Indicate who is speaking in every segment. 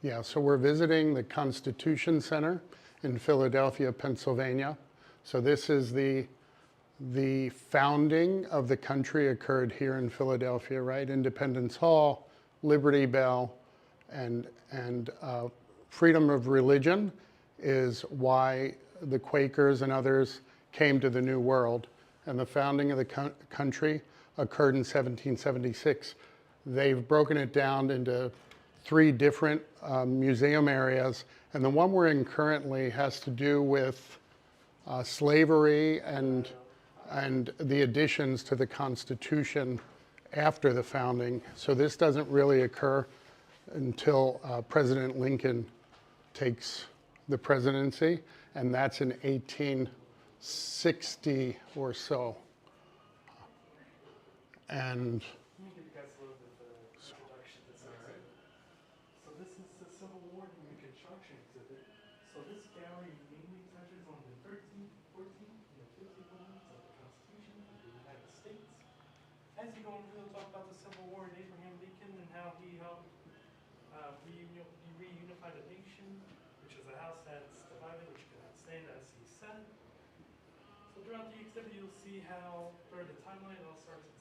Speaker 1: Yeah, so we're visiting the Constitution Center in Philadelphia, Pennsylvania. So this is the founding of the country occurred here in Philadelphia, right? Independence Hall, Liberty Bell, and freedom of religion is why the Quakers and others came to the New World. And the founding of the country occurred in 1776. They've broken it down into three different museum areas. And the one we're in currently has to do with slavery and the additions to the Constitution after the founding. So this doesn't really occur until President Lincoln takes the presidency, and that's in 1860 or so. And
Speaker 2: let me give you guys a little bit of an introduction. So this is the Civil War and Reconstruction exhibit. So this gallery mainly touches on the 13th, 14th, and the 15th Amendments of the Constitution of the United States. As you go on, we'll talk about the Civil War and Abraham Lincoln and how he helped reunify the nation, which is a house that's divided, which cannot stand, as he said. So throughout the exhibit, you'll see how, through the timeline, it all starts in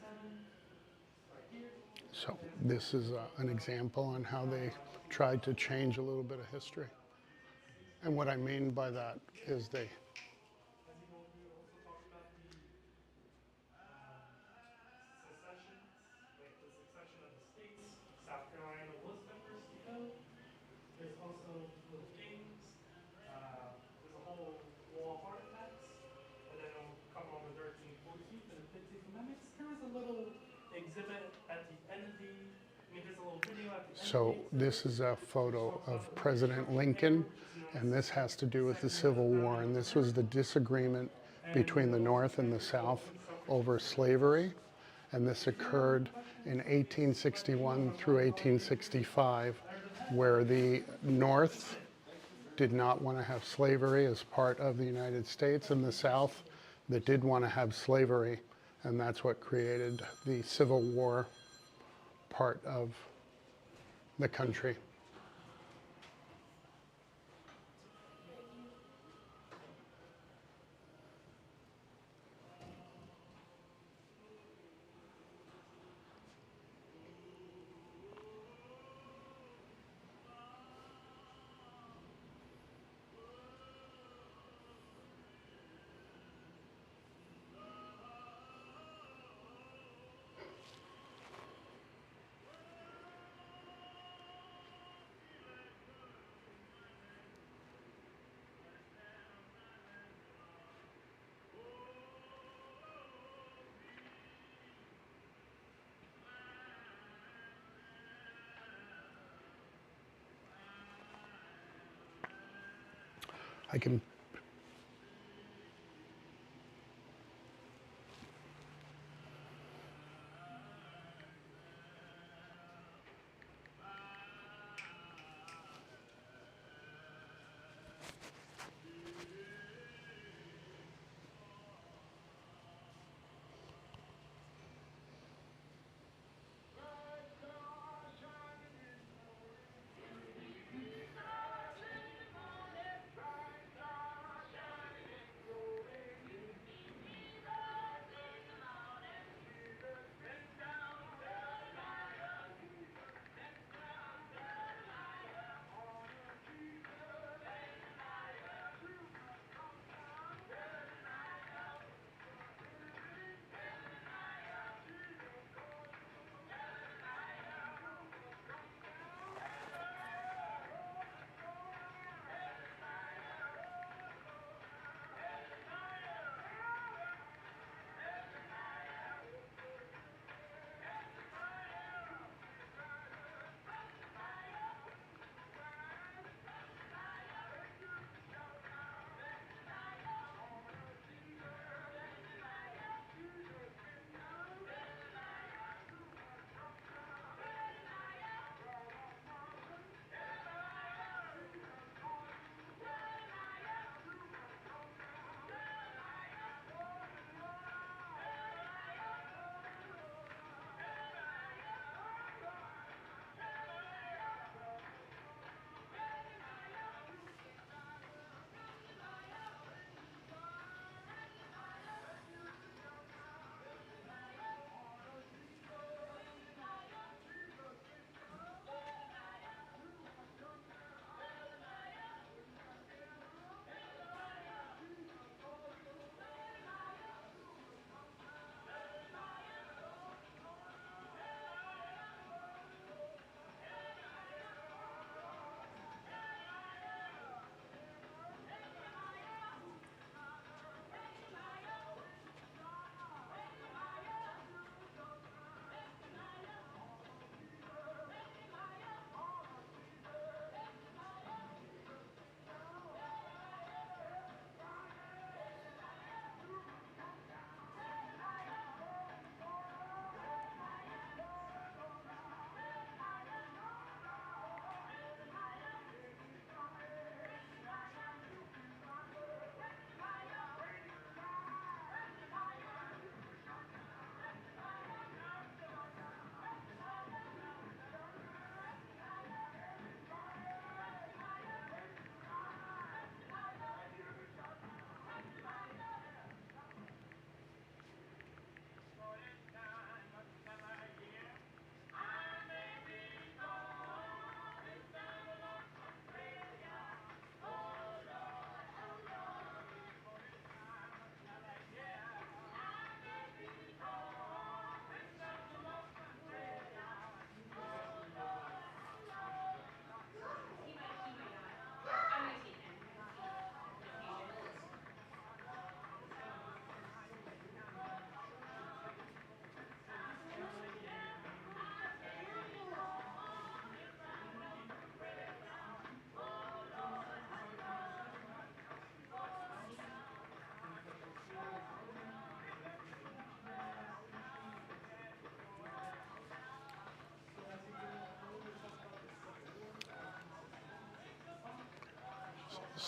Speaker 2: 1787, right here.
Speaker 1: so this is an example on how they tried to change a little bit of history. And what I mean by that is they
Speaker 2: As you go, we also talk about the secession, like the succession of the states. South Carolina was the first to go. There's also little games. There's a whole wall of artifacts. And then it'll cover on the 13th, 14th, and the 15th Amendments. There is a little exhibit at the end of the, there's a little video at the end
Speaker 1: So
Speaker 2: of the
Speaker 1: this is a photo of President Lincoln, and this has to do with the Civil War, and this was the disagreement between the North and the South over slavery, and this occurred in 1861 through 1865, where the North did not want to have slavery as part of the United States, and the South that did want to have slavery, and that's what created the Civil War part of the country. I can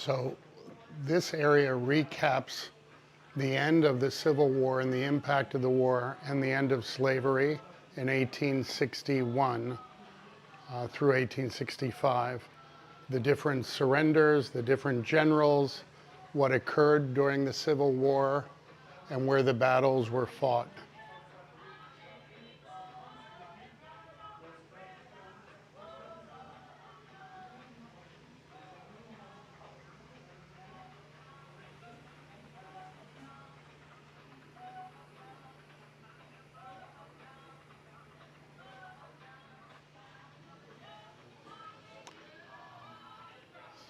Speaker 1: So this area recaps the end of the Civil War and the impact of the war and the end of slavery in 1861 through 1865. The different surrenders, the different generals, what occurred during the Civil War, and where the battles were fought.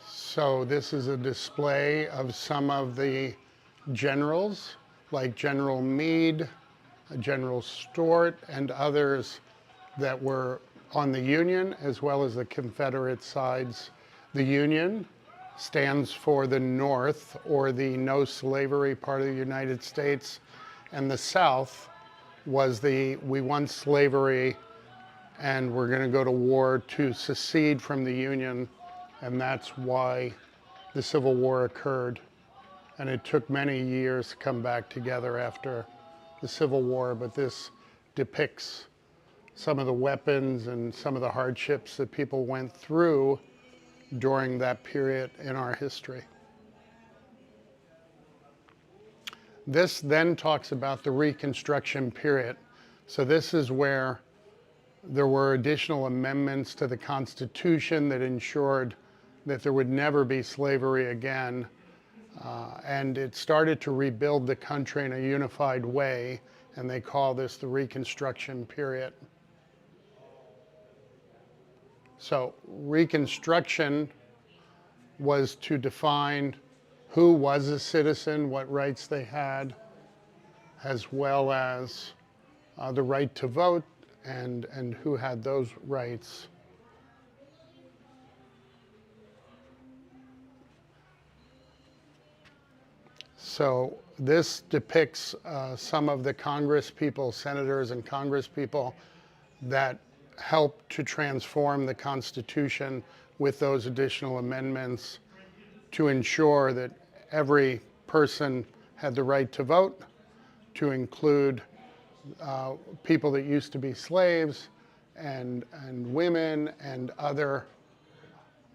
Speaker 1: So this is a display of some of the generals, like General Meade, General Stuart, and others that were on the Union as well as the Confederate sides. The Union stands for the North, or the no slavery part of the United States, and the South was the we won slavery and we're going to go to war to secede from the Union, and that's why the Civil War occurred. And it took many years to come back together after the Civil War, but this depicts some of the weapons and some of the hardships that people went through during that period in our history. This then talks about the Reconstruction period. So this is where there were additional amendments to the Constitution that ensured that there would never be slavery again. And it started to rebuild the country in a unified way, and they call this the Reconstruction period. So Reconstruction was to define who was a citizen, what rights they had, as well as the right to vote and who had those rights. So this depicts some of the Congress people, senators and Congress people that helped to transform the Constitution with those additional amendments to ensure that every person had the right to vote, to include people that used to be slaves and women and other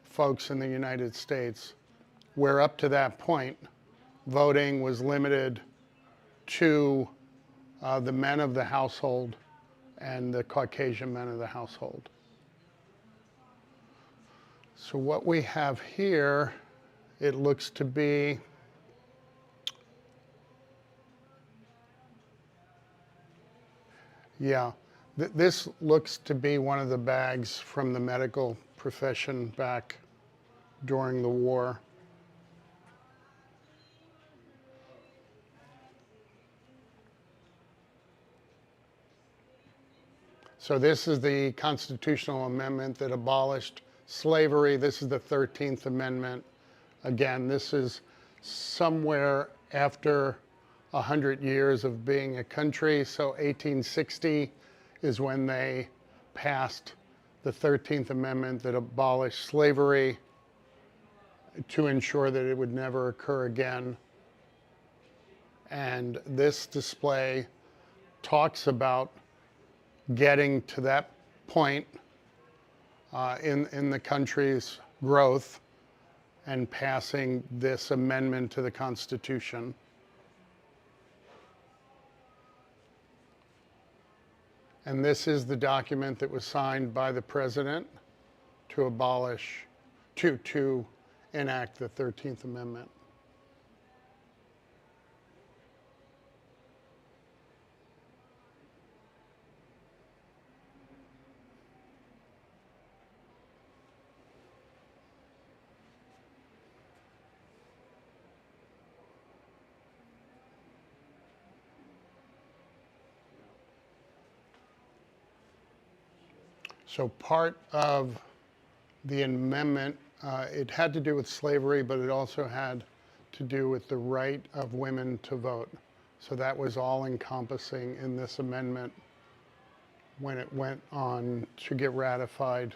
Speaker 1: folks in the United States, where up to that point, voting was limited to the men of the household and the Caucasian men of the household. So what we have here, it looks to be this looks to be one of the bags from the medical profession back during the war. So this is the constitutional amendment that abolished slavery. This is the 13th Amendment. Again, this is somewhere after 100 years of being a country. So 1860 is when they passed the 13th Amendment that abolished slavery to ensure that it would never occur again. And this display talks about getting to that point in the country's growth and passing this amendment to the Constitution. And this is the document that was signed by the President to abolish, to enact the 13th Amendment. So part of the amendment, it had to do with slavery, but it also had to do with the right of women to vote. So that was all encompassing in this amendment when it went on to get ratified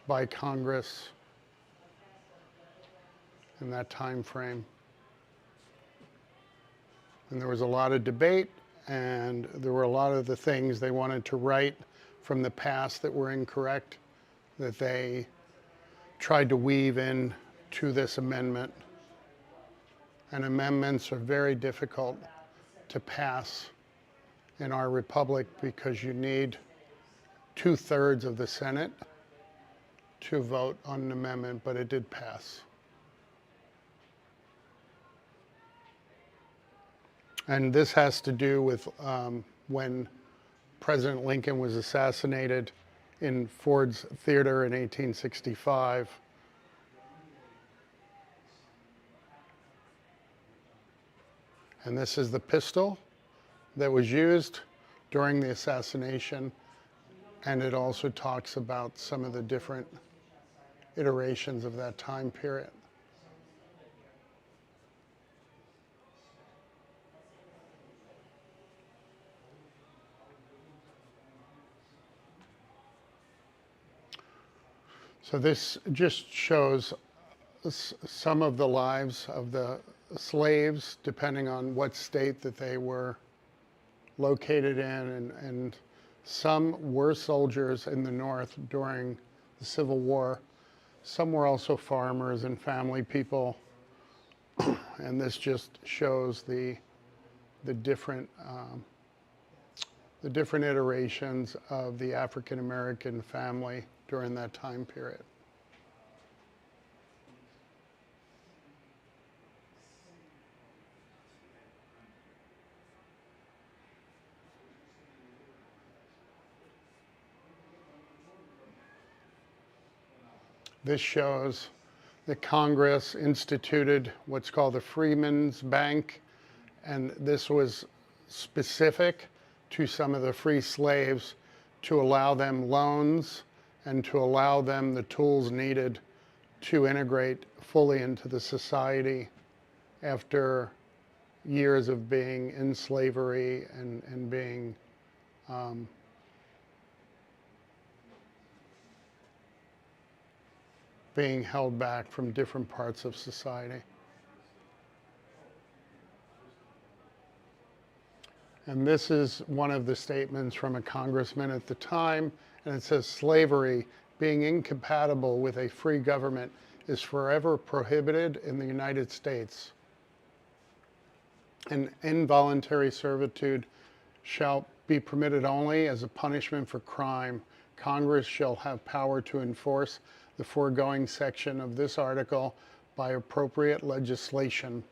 Speaker 1: by Congress. in that time frame. And there was a lot of debate, and there were a lot of the things they wanted to right from the past that were incorrect, that they tried to weave in to this amendment. And amendments are very difficult to pass in our republic because you need 2/3 of the Senate to vote on an amendment, but it did pass. And this has to do with when President Lincoln was assassinated in Ford's Theater in 1865. And this is the pistol that was used during the assassination. And it also talks about some of the different iterations of that time period. So this just shows some of the lives of the slaves, depending on what state that they were located in, and some were soldiers in the North during the Civil War. Some were also farmers and family people, and this just shows the different iterations of the African American family during that time period. This shows that Congress instituted what's called the Freedmen's Bank, and this was specific to some of the free slaves to allow them loans and to allow them the tools needed to integrate fully into the society after years of being in slavery and being being held back from different parts of society. And this is one of the statements from a congressman at the time, and it says, slavery, being incompatible with a free government, is forever prohibited in the United States. And involuntary servitude shall be permitted only as a punishment for crime. Congress shall have power to enforce the foregoing section of this article by appropriate legislation.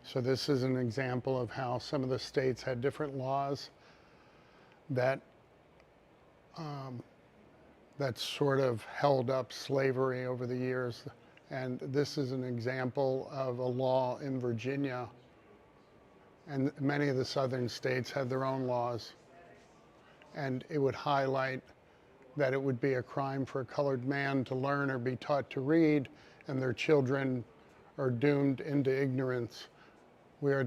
Speaker 1: So this is an example of how some of the states had different laws that that sort of held up slavery over the years. And this is an example of a law in Virginia. And many of the southern states had their own laws. And it would highlight that it would be a crime for a colored man to learn or be taught to read, and their children are doomed into ignorance. We are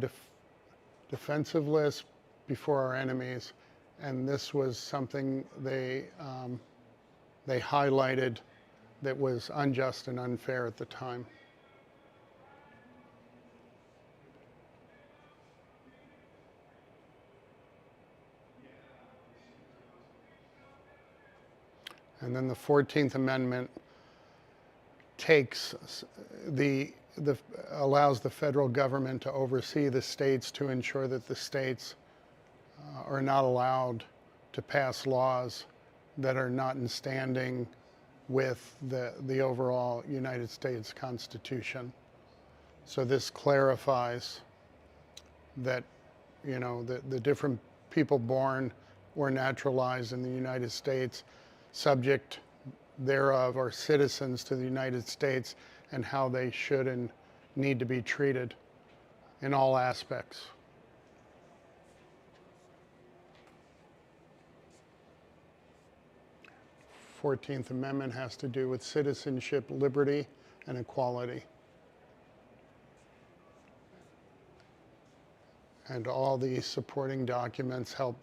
Speaker 1: defensiveless before our enemies, and this was something they highlighted that was unjust and unfair at the time. And then the 14th Amendment takes allows the federal government to oversee the states to ensure that the states are not allowed to pass laws that are not in standing with the overall United States Constitution. So this clarifies that, you know, the different people born or naturalized in the United States, subject thereof, are citizens to the United States, and how they should and need to be treated in all aspects. The 14th Amendment has to do with citizenship, liberty, and equality. And all these supporting documents help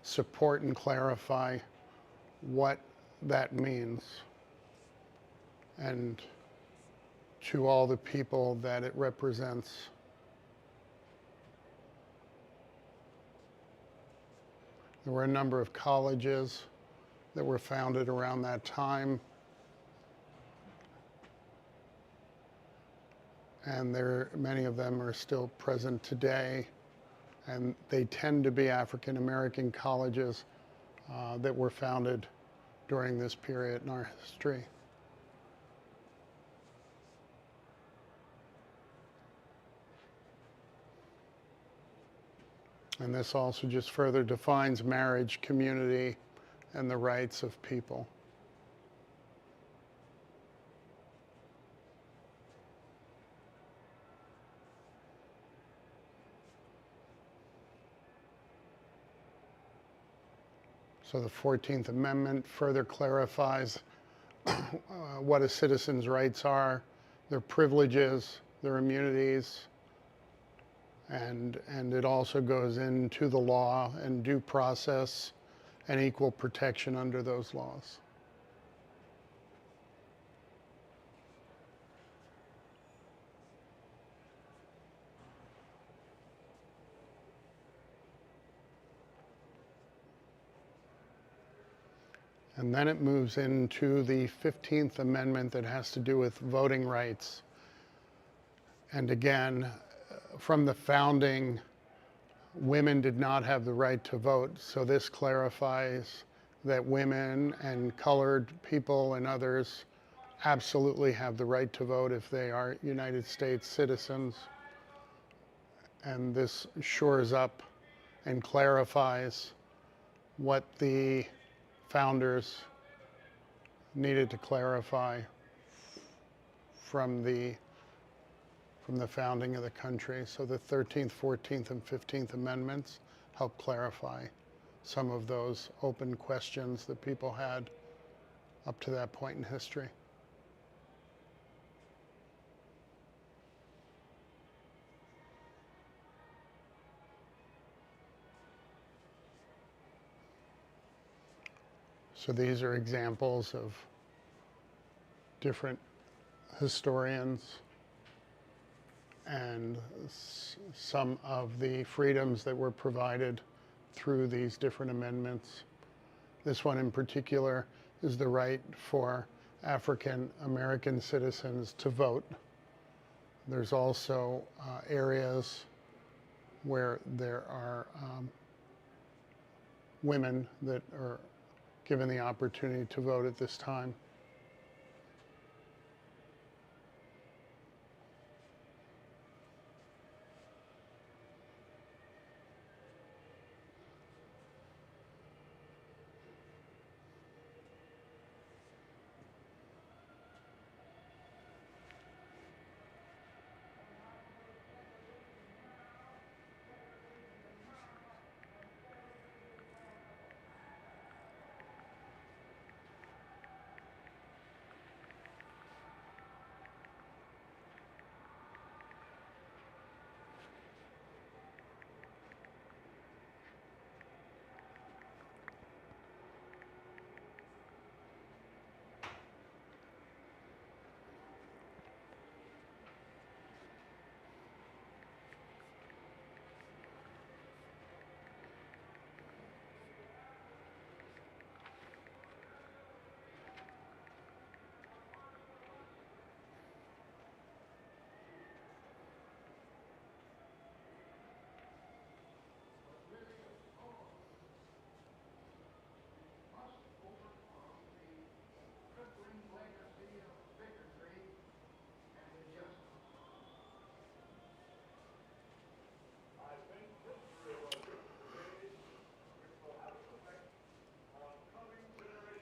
Speaker 1: support and clarify what that means, and to all the people that it represents. There were a number of colleges that were founded around that time, and many of them are still present today, and they tend to be African American colleges that were founded during this period in our history. And this also just further defines marriage, community, and the rights of people. So the 14th Amendment further clarifies what a citizen's rights are, their privileges, their immunities, and it also goes into the law and due process and equal protection under those laws. And then it moves into the 15th Amendment that has to do with voting rights. And again, from the founding, women did not have the right to vote. So this clarifies that women and colored people and others absolutely have the right to vote if they are United States citizens. And this shores up and clarifies what the founders needed to clarify from the founding of the country. So the 13th, 14th, and 15th Amendments help clarify some of those open questions that people had up to that point in history. So these are examples of different historians and some of the freedoms that were provided through these different amendments. This one in particular is the right for African American citizens to vote. There's also areas where there are women that are given the opportunity to vote at this time.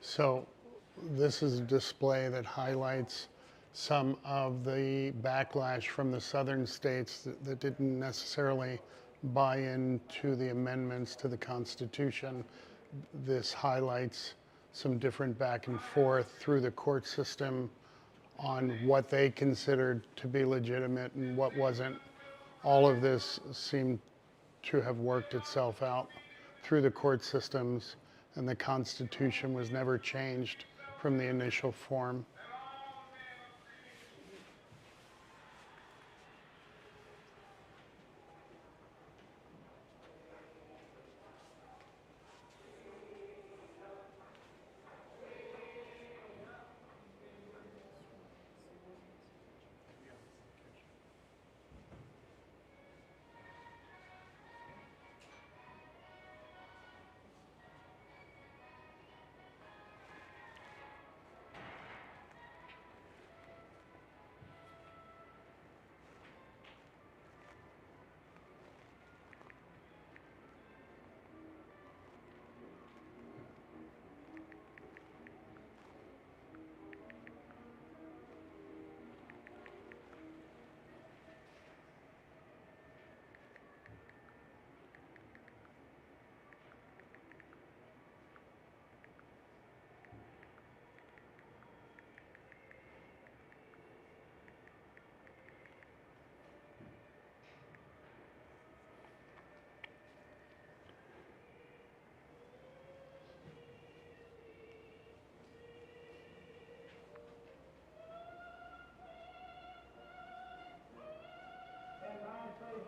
Speaker 1: So this is a display that highlights some of the backlash from the southern states that didn't necessarily buy into the amendments to the Constitution. This highlights some different back and forth through the court system on what they considered to be legitimate and what wasn't. All of this seemed to have worked itself out through the court systems, and the Constitution was never changed from the initial form.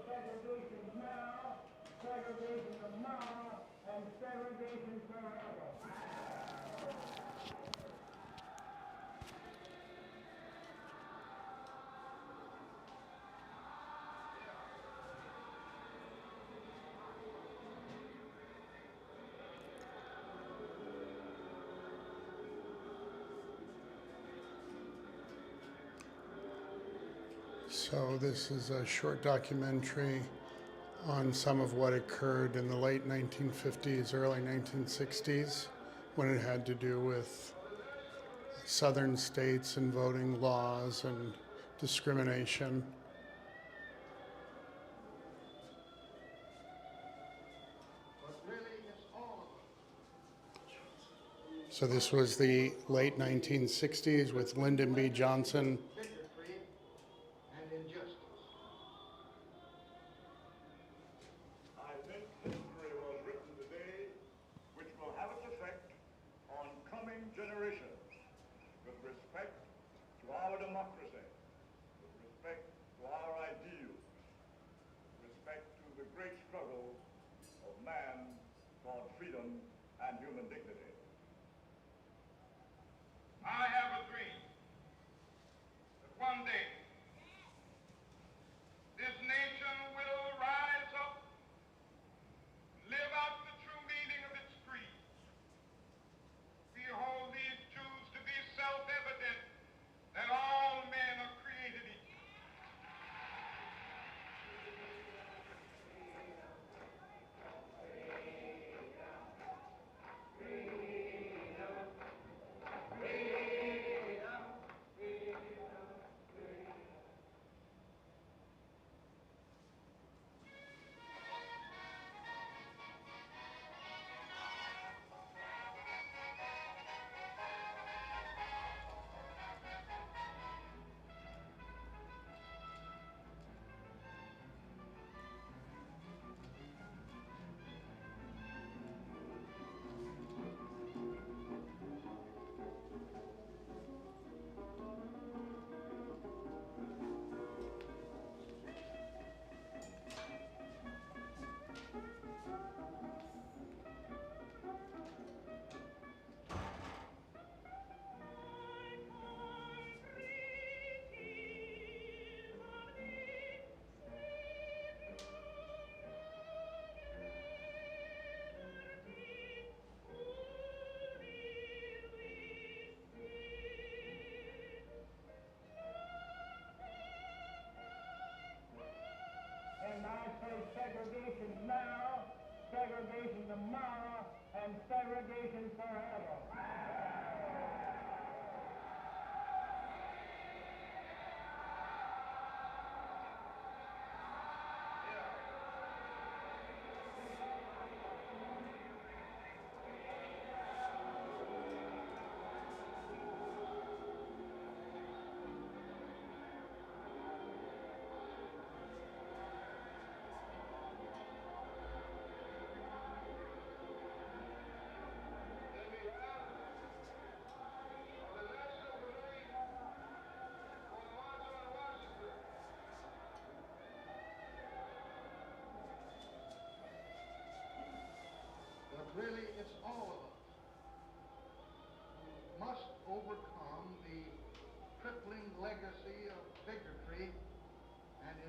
Speaker 3: Segregation now, segregation tomorrow, and segregation forever.
Speaker 1: So this is a short documentary on some of what occurred in the late 1950s, early 1960s, when it had to do with southern states and voting laws and discrimination. So this was the late 1960s with Lyndon B. Johnson.
Speaker 3: Bigotry and injustice.
Speaker 4: I think history was written today which will have its effect on coming generations with respect to our democracy, with respect to our ideals, with respect to the great struggle of man toward freedom and human dignity. I have a dream that one day this nation will rise up, live out the true meaning of its creed. We hold these truths to be self-evident, that all men are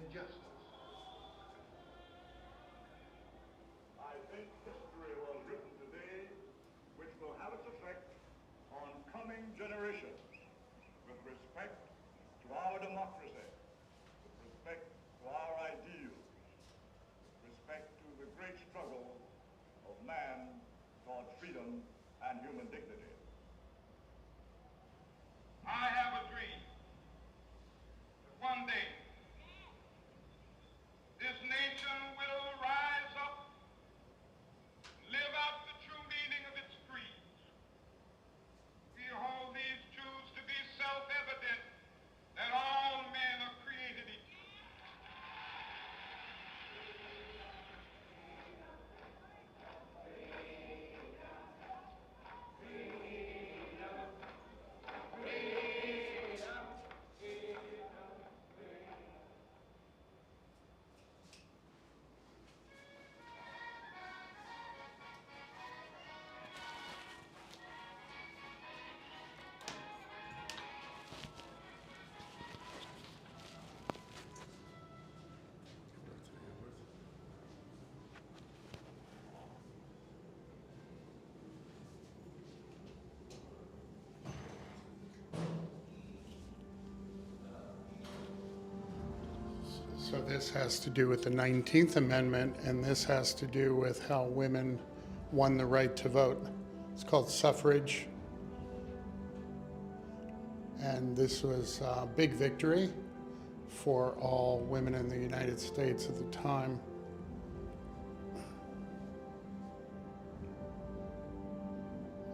Speaker 3: injustice.
Speaker 4: I think history was written today which will have its effect on coming generations with respect to our democracy, with respect to our ideals, with respect to the great struggle of man toward freedom and human dignity.
Speaker 3: I have a dream that one day this nation will rise up, live out the true meaning of its creed. We hold these truths to be self-evident that all men are created equal.
Speaker 1: So this has to do with the 19th Amendment, and this has to do with how women won the right to vote. It's called suffrage. And this was a big victory for all women in the United States at the time.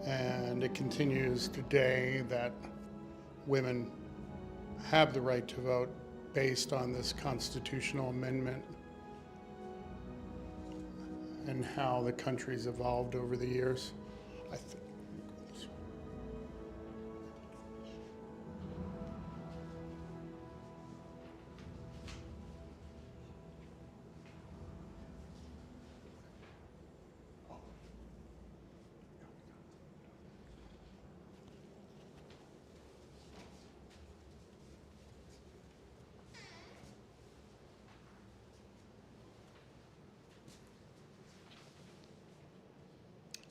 Speaker 1: And it continues today that women have the right to vote based on this constitutional amendment and how the country's evolved over the years. I think.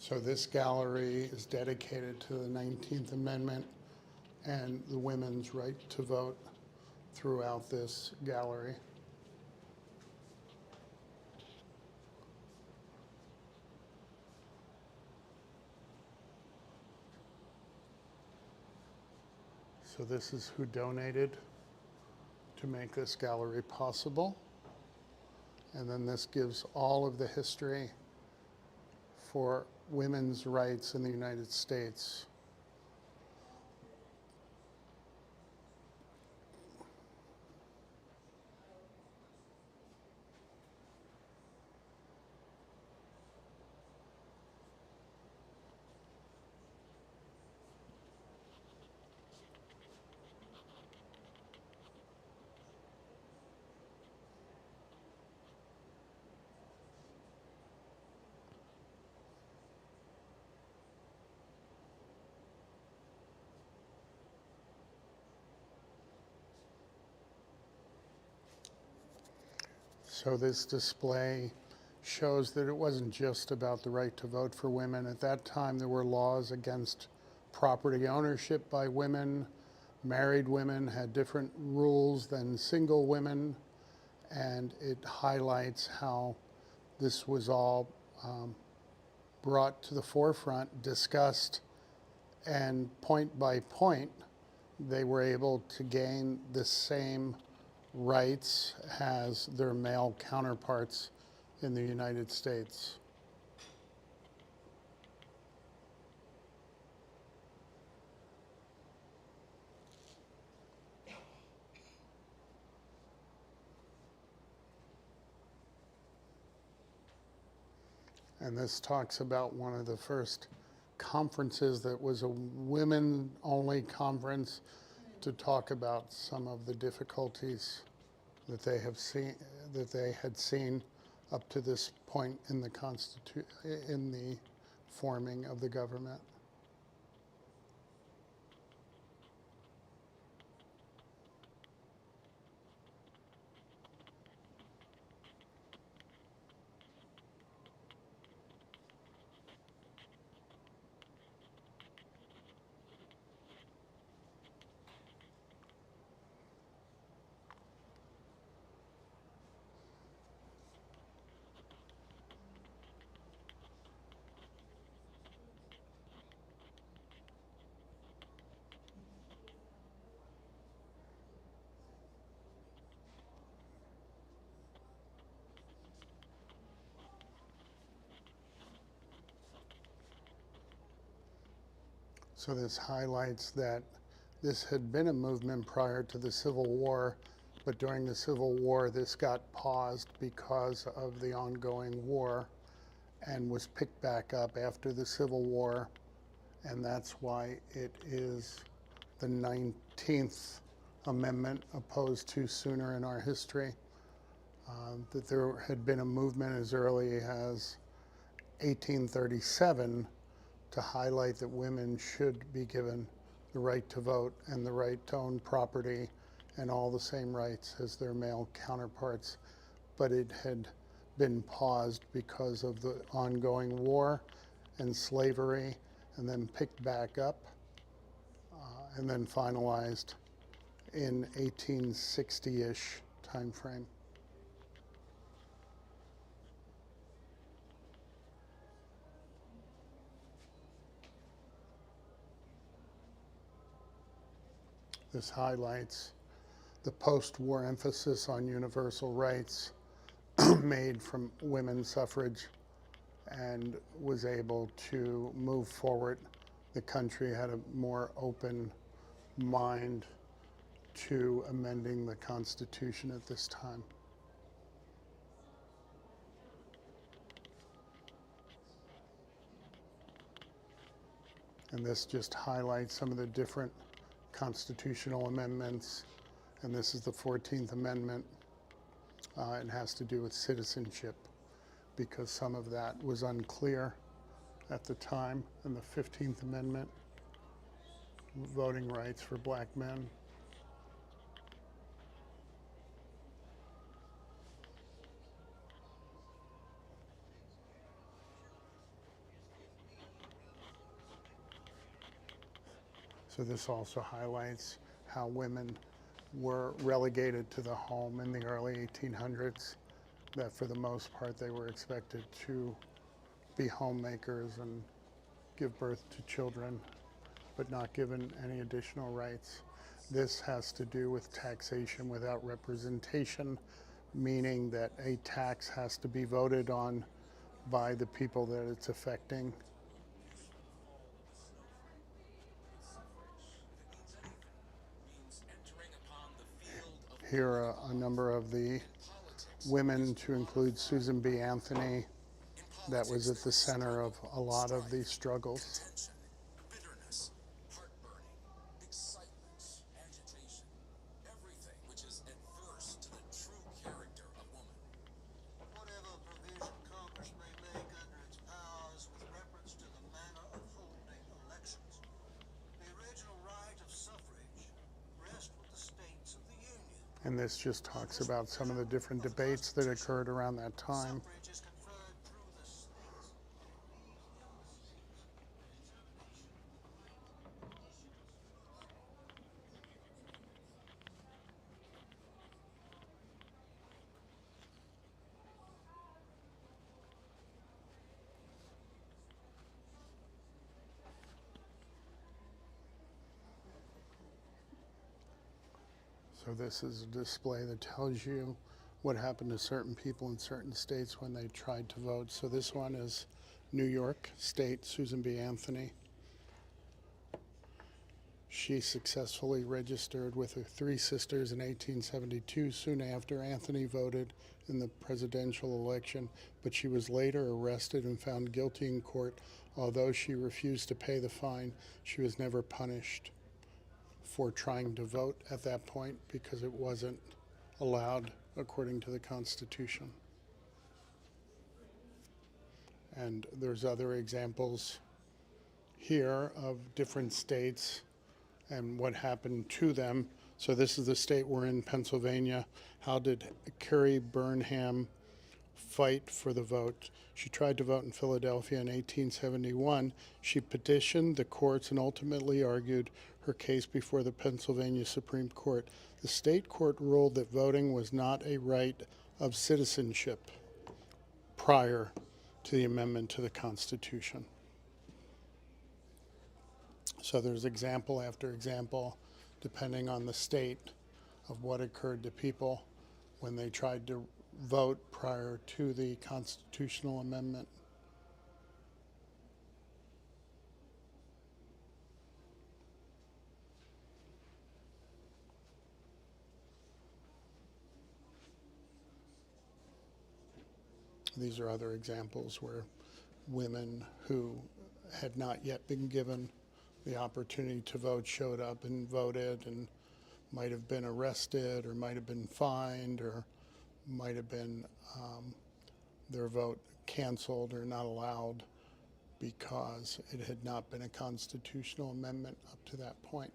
Speaker 1: So this gallery is dedicated to the 19th Amendment and the women's right to vote throughout this gallery. So this is who donated to make this gallery possible. And then this gives all of the history for women's rights in the United States. So this display shows that it wasn't just about the right to vote for women. At that time, there were laws against property ownership by women. Married women had different rules than single women, and it highlights how this was all brought to the forefront, discussed, and point by point, they were able to gain the same rights as their male counterparts in the United States. And this talks about one of the first conferences that was a women-only conference to talk about some of the difficulties that they had seen up to this point in the in the forming of the government. So this highlights that this had been a movement prior to the Civil War, but during the Civil War this got paused because of the ongoing war and was picked back up after the Civil War, and that's why it is the 19th Amendment opposed to sooner in our history. That there had been a movement as early as 1837 to highlight that women should be given the right to vote and the right to own property and all the same rights as their male counterparts. But it had been paused because of the ongoing war and slavery, and then picked back up, and then finalized in 1860-ish time frame. This highlights the post-war emphasis on universal rights made from women's suffrage, and was able to move forward. The country had a more open mind to amending the Constitution at this time. And this just highlights some of the different constitutional amendments. And this is the 14th Amendment. It has to do with citizenship, because some of that was unclear at the time. And the 15th Amendment, voting rights for black men. So this also highlights how women were relegated to the home in the early 1800s, that for the most part they were expected to be homemakers and give birth to children, but not given any additional rights. This has to do with taxation without representation, meaning that a tax has to be voted on by the people that it's affecting. Here are a number of the women, to include Susan B. Anthony, that was at the center of a lot of these struggles.
Speaker 5: Tension, bitterness, heartburning, excitement, agitation, everything which is adverse to the true character of woman.
Speaker 6: Whatever provision Congress may make under its powers with reference to the manner of holding elections, the original right of suffrage rests with the states of the Union.
Speaker 1: And this just talks about some of the different debates that occurred around that time.
Speaker 6: Suffrage is conferred through the states.
Speaker 1: So this is a display that tells you what happened to certain people in certain states when they tried to vote. So this one is New York State, Susan B. Anthony. She successfully registered with her three sisters in 1872, soon after Anthony voted in the presidential election, but she was later arrested and found guilty in court. Although she refused to pay the fine, she was never punished for trying to vote at that point, because it wasn't allowed according to the Constitution. And there's other examples here of different states and what happened to them. So this is the state we're in, Pennsylvania. How did Carrie Burnham fight for the vote? She tried to vote in Philadelphia in 1871. She petitioned the courts and ultimately argued her case before the Pennsylvania Supreme Court. The state court ruled that voting was not a right of citizenship prior to the amendment to the Constitution. So there's example after example, depending on the state, of what occurred to people when they tried to vote prior to the constitutional amendment. These are other examples where women who had not yet been given the opportunity to vote showed up and voted, and might have been arrested or might have been fined or might have been their vote canceled or not allowed because it had not been a constitutional amendment up to that point.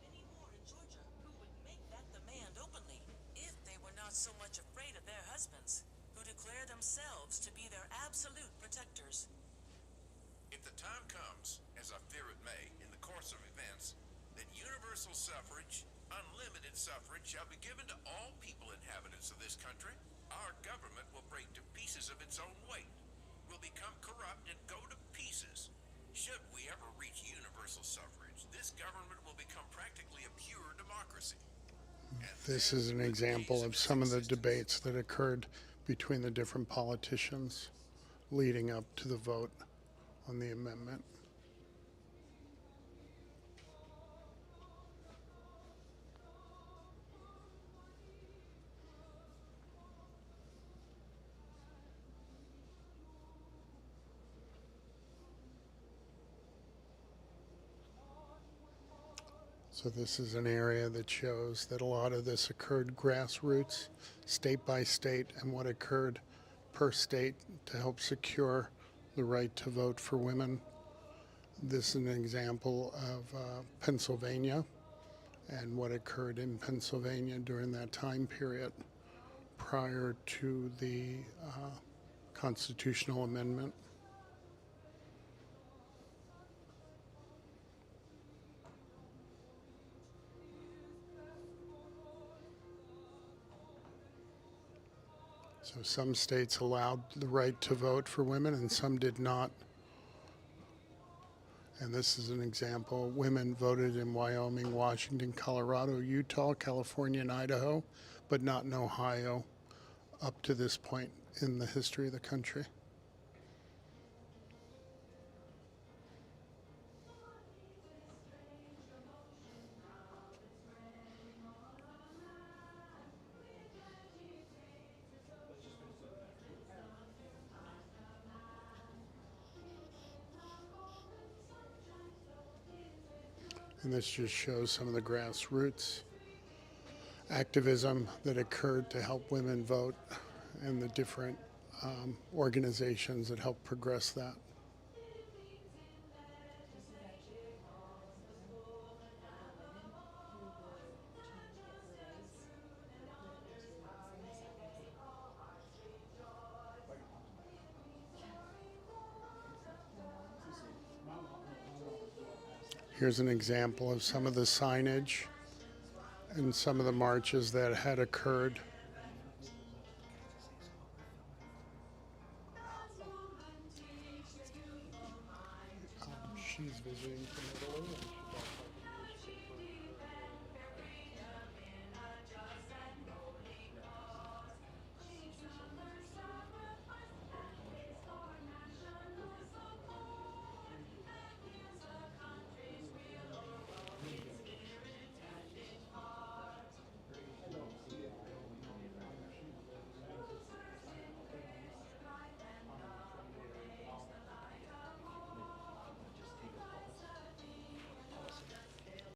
Speaker 7: Many more in Georgia who would make that demand openly if they were not so much afraid of their husbands, who declare themselves to be their absolute protectors.
Speaker 8: If the time comes, as I fear it may, in the course of events, that universal suffrage, unlimited suffrage, shall be given to all people inhabitants of this country, our government will break to pieces of its own weight, will become corrupt and go to pieces. Should we ever reach universal suffrage, this government will become practically a pure democracy.
Speaker 1: This is an example of some of the debates that occurred between the different politicians leading up to the vote on the amendment. So this is an area that shows that a lot of this occurred grassroots, state by state, and what occurred per state to help secure the right to vote for women. This is an example of Pennsylvania and what occurred in Pennsylvania during that time period prior to the constitutional amendment. So some states allowed the right to vote for women and some did not. And this is an example. Women voted in Wyoming, Washington, Colorado, Utah, California, and Idaho, but not in Ohio up to this point in the history of the country. And this just shows some of the grassroots activism that occurred to help women vote and the different organizations that helped progress that. Here's an example of some of the signage and some of the marches that had occurred. She's visiting from Italy.